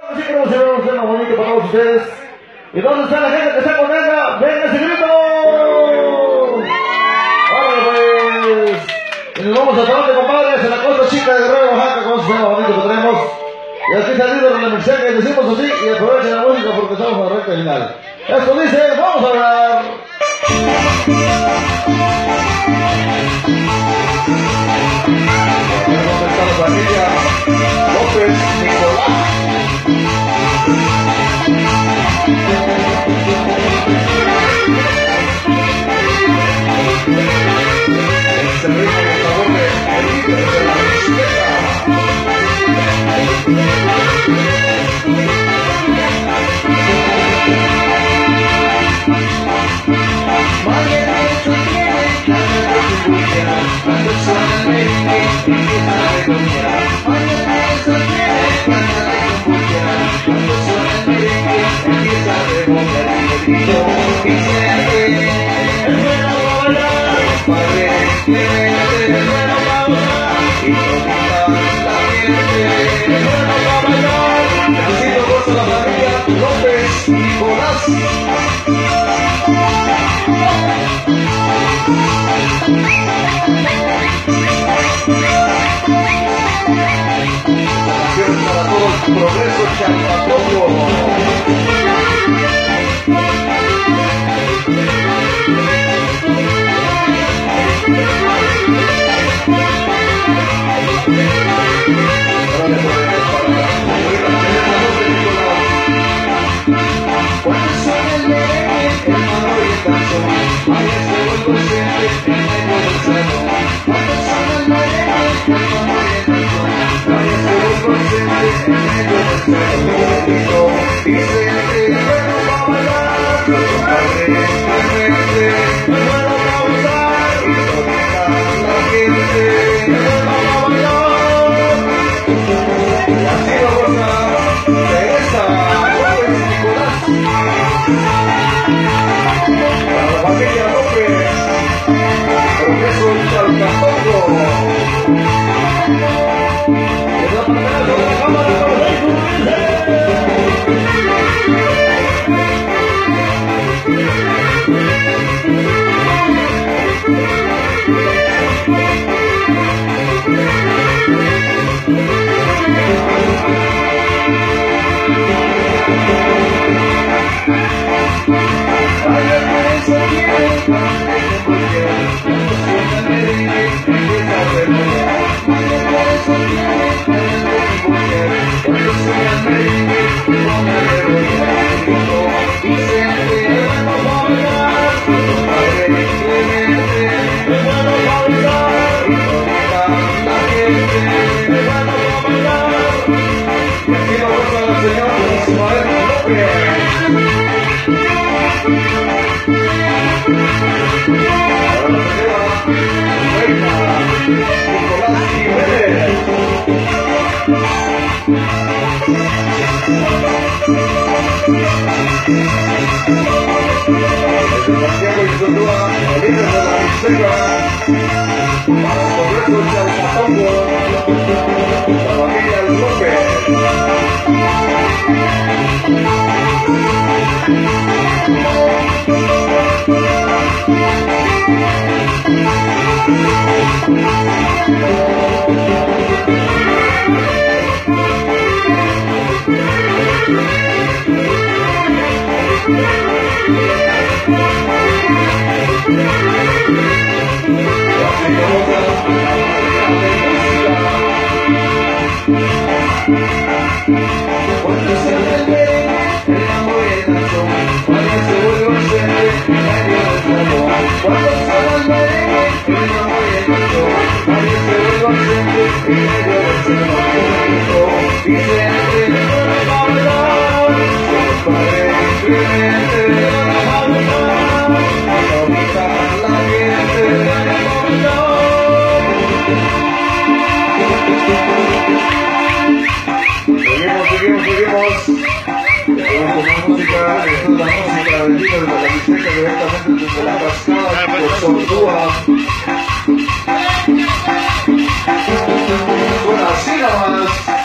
Así que vamos a hacer una bonita para todos ustedes. ¿Y dónde está la gente que está contenta? ¡Venga ese grito! ¡Ahora pues! Y nos vamos a Tabate, compadres, en la costa chica de Guerrero, Oaxaca, con ese tema bonito que tenemos. Y aquí está el líder de la mixteca y decimos así, y aprovechen la música porque estamos en la recta final. Esto dice, vamos a hablar. ¿Dónde está la familia López Nicolás? Este ritmo por favor de líder de la mixteca. López Nicolás. Para todo el progreso Chalpatoco. Directamente desde la cascada de Sordúa. Bueno, así nada más.